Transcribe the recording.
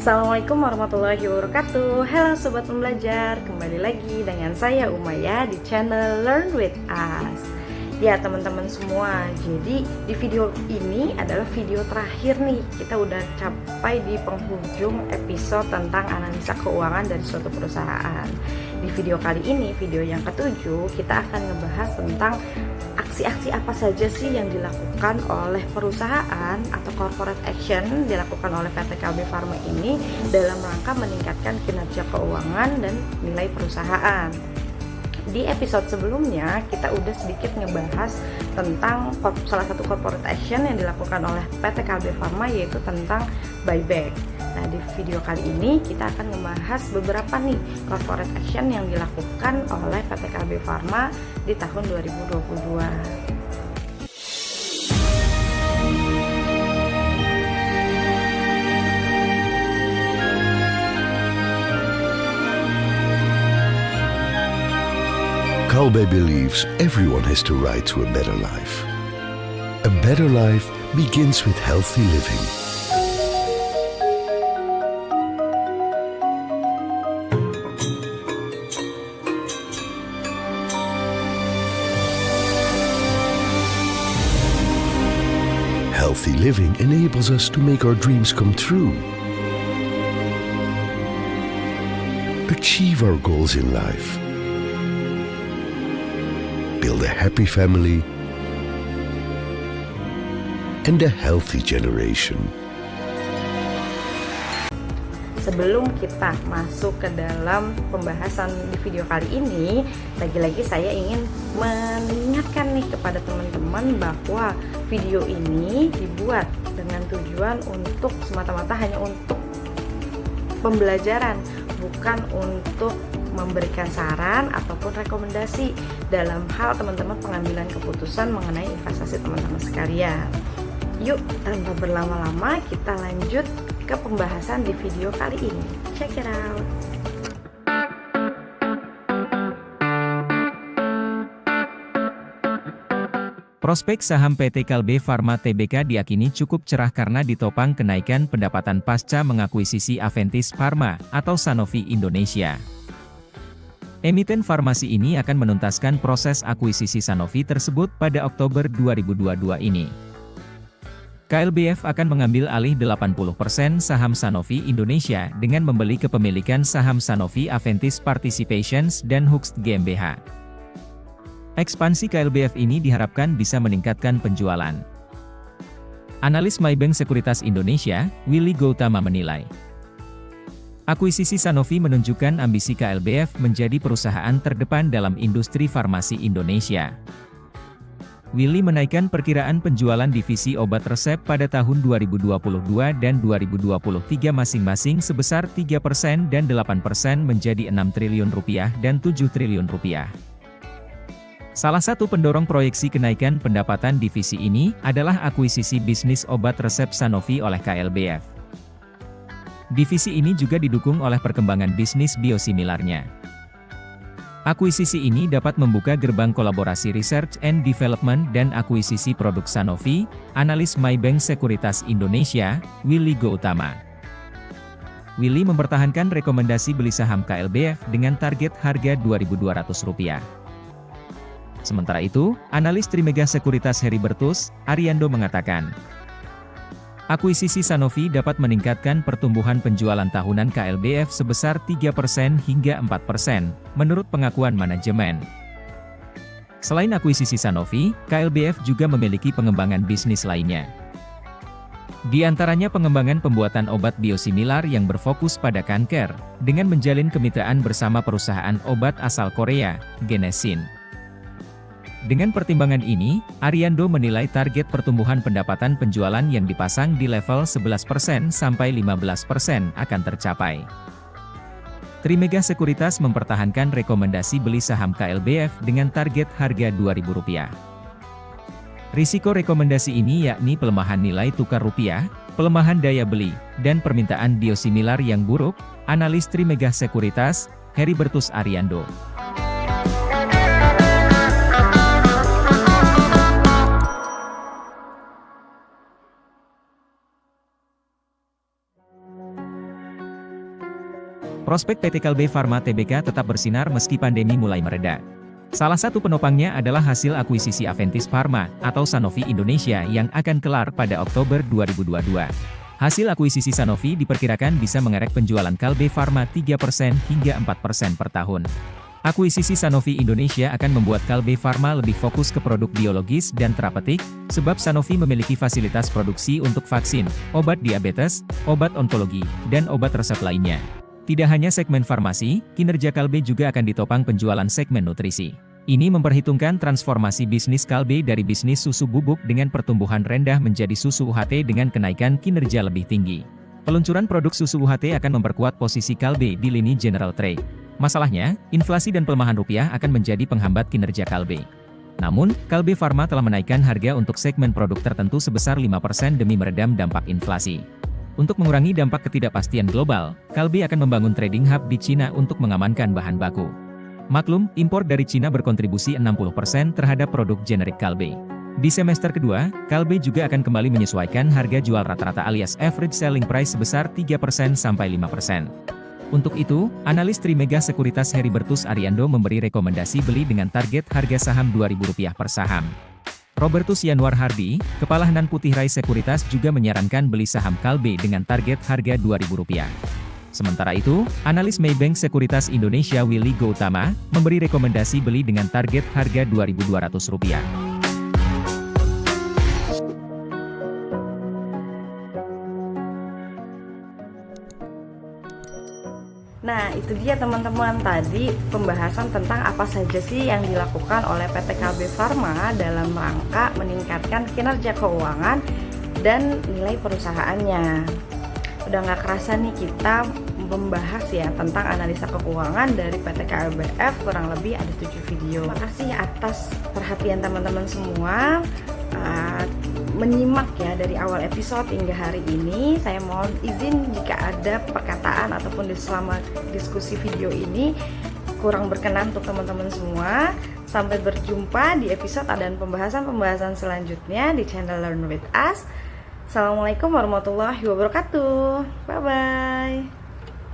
Assalamualaikum warahmatullahi wabarakatuh. Halo Sobat Pembelajar, kembali lagi dengan saya Umaya di channel Learn With Us. Ya teman-teman semua, jadi di video ini adalah video terakhir nih. Kita udah capai di penghujung episode tentang analisa keuangan dari suatu perusahaan. Di video kali ini, video yang ketujuh, kita akan ngebahas tentang aksi-aksi apa saja sih yang dilakukan oleh perusahaan atau corporate action dilakukan oleh PT Kalbe Farma ini dalam rangka meningkatkan kinerja keuangan dan nilai perusahaan. Di episode sebelumnya kita udah sedikit ngebahas tentang salah satu corporate action yang dilakukan oleh PT Kalbe Farma, yaitu tentang buyback. Nah, di video kali ini kita akan membahas beberapa nih corporate action yang dilakukan oleh PT Kalbe Farma di tahun 2022. Kalbe believes everyone has the right to a better life. A better life begins with healthy living. Healthy living enables us to make our dreams come true, achieve our goals in life, build a happy family, and a healthy generation. Sebelum kita masuk ke dalam pembahasan di video kali ini, lagi-lagi saya ingin mengingatkan nih kepada teman-teman bahwa video ini dibuat dengan tujuan untuk semata-mata hanya untuk pembelajaran, bukan untuk memberikan saran ataupun rekomendasi dalam hal teman-teman pengambilan keputusan mengenai investasi teman-teman sekalian. Yuk, tanpa berlama-lama kita lanjut ke pembahasan di video kali ini. Check it out. Prospek saham PT Kalbe Farma Tbk diakini cukup cerah karena ditopang kenaikan pendapatan pasca mengakuisisi Aventis Pharma atau Sanofi Indonesia. Emiten farmasi ini akan menuntaskan proses akuisisi Sanofi tersebut pada Oktober 2022 ini. KLBF akan mengambil alih 80% saham Sanofi Indonesia dengan membeli kepemilikan saham Sanofi Aventis Participations dan Hooks GmbH. Ekspansi KLBF ini diharapkan bisa meningkatkan penjualan. Analis Maybank Sekuritas Indonesia, Willy Gautama menilai, akuisisi Sanofi menunjukkan ambisi KLBF menjadi perusahaan terdepan dalam industri farmasi Indonesia. Willy menaikkan perkiraan penjualan divisi obat resep pada tahun 2022 dan 2023 masing-masing sebesar 3% dan 8% menjadi Rp6 triliun dan Rp7 triliun. Salah satu pendorong proyeksi kenaikan pendapatan divisi ini adalah akuisisi bisnis obat resep Sanofi oleh KLBF. Divisi ini juga didukung oleh perkembangan bisnis biosimilarnya. Akuisisi ini dapat membuka gerbang kolaborasi research and development dan akuisisi produk Sanofi, analis Maybank Sekuritas Indonesia, Willy Gautama. Willy mempertahankan rekomendasi beli saham KLBF dengan target harga Rp2.200. Sementara itu, analis Trimegah Sekuritas Heribertus, Ariando mengatakan, akuisisi Sanofi dapat meningkatkan pertumbuhan penjualan tahunan KLBF sebesar 3% hingga 4%, menurut pengakuan manajemen. Selain akuisisi Sanofi, KLBF juga memiliki pengembangan bisnis lainnya. Di antaranya pengembangan pembuatan obat biosimilar yang berfokus pada kanker, dengan menjalin kemitraan bersama perusahaan obat asal Korea, Genesin. Dengan pertimbangan ini, Ariando menilai target pertumbuhan pendapatan penjualan yang dipasang di level 11% sampai 15% akan tercapai. Trimegah Sekuritas mempertahankan rekomendasi beli saham KLBF dengan target harga Rp2.000. Risiko rekomendasi ini yakni pelemahan nilai tukar rupiah, pelemahan daya beli, dan permintaan biosimilar yang buruk, analis Trimegah Sekuritas, Heribertus Ariando. Prospek PT Kalbe Farma Tbk tetap bersinar meski pandemi mulai mereda. Salah satu penopangnya adalah hasil akuisisi Aventis Pharma atau Sanofi Indonesia yang akan kelar pada Oktober 2022. Hasil akuisisi Sanofi diperkirakan bisa mengerek penjualan Kalbe Farma 3% hingga 4% per tahun. Akuisisi Sanofi Indonesia akan membuat Kalbe Farma lebih fokus ke produk biologis dan terapeutik, sebab Sanofi memiliki fasilitas produksi untuk vaksin, obat diabetes, obat onkologi, dan obat resep lainnya. Tidak hanya segmen farmasi, kinerja Kalbe juga akan ditopang penjualan segmen nutrisi. Ini memperhitungkan transformasi bisnis Kalbe dari bisnis susu bubuk dengan pertumbuhan rendah menjadi susu UHT dengan kenaikan kinerja lebih tinggi. Peluncuran produk susu UHT akan memperkuat posisi Kalbe di lini general trade. Masalahnya, inflasi dan pelemahan rupiah akan menjadi penghambat kinerja Kalbe. Namun, Kalbe Farma telah menaikkan harga untuk segmen produk tertentu sebesar 5% demi meredam dampak inflasi. Untuk mengurangi dampak ketidakpastian global, Kalbe akan membangun trading hub di Cina untuk mengamankan bahan baku. Maklum, impor dari Cina berkontribusi 60% terhadap produk generik Kalbe. Di semester kedua, Kalbe juga akan kembali menyesuaikan harga jual rata-rata alias average selling price sebesar 3% sampai 5%. Untuk itu, analis Trimega Sekuritas Heribertus Ariando memberi rekomendasi beli dengan target harga saham Rp2.000 per saham. Robertus Yanuar Hardi, Kepala Hanan Putih Rai Sekuritas juga menyarankan beli saham Kalbe dengan target harga Rp2.000. Sementara itu, analis Maybank Sekuritas Indonesia Willy Gautama, memberi rekomendasi beli dengan target harga Rp2.200. Nah, itu dia teman-teman, tadi pembahasan tentang apa saja sih yang dilakukan oleh PT Kalbe Farma dalam rangka meningkatkan kinerja keuangan dan nilai perusahaannya. Udah nggak kerasa nih kita membahas ya tentang analisa keuangan dari PT KLBF, kurang lebih ada 7 video. Terima kasih atas perhatian teman-teman semua. Menyimak ya dari awal episode hingga hari ini. Saya mohon izin jika ada perkataan ataupun selama diskusi video ini kurang berkenan untuk teman-teman semua. Sampai berjumpa di episode dan pembahasan-pembahasan selanjutnya di channel Learn With Us. Assalamualaikum warahmatullahi wabarakatuh. Bye bye.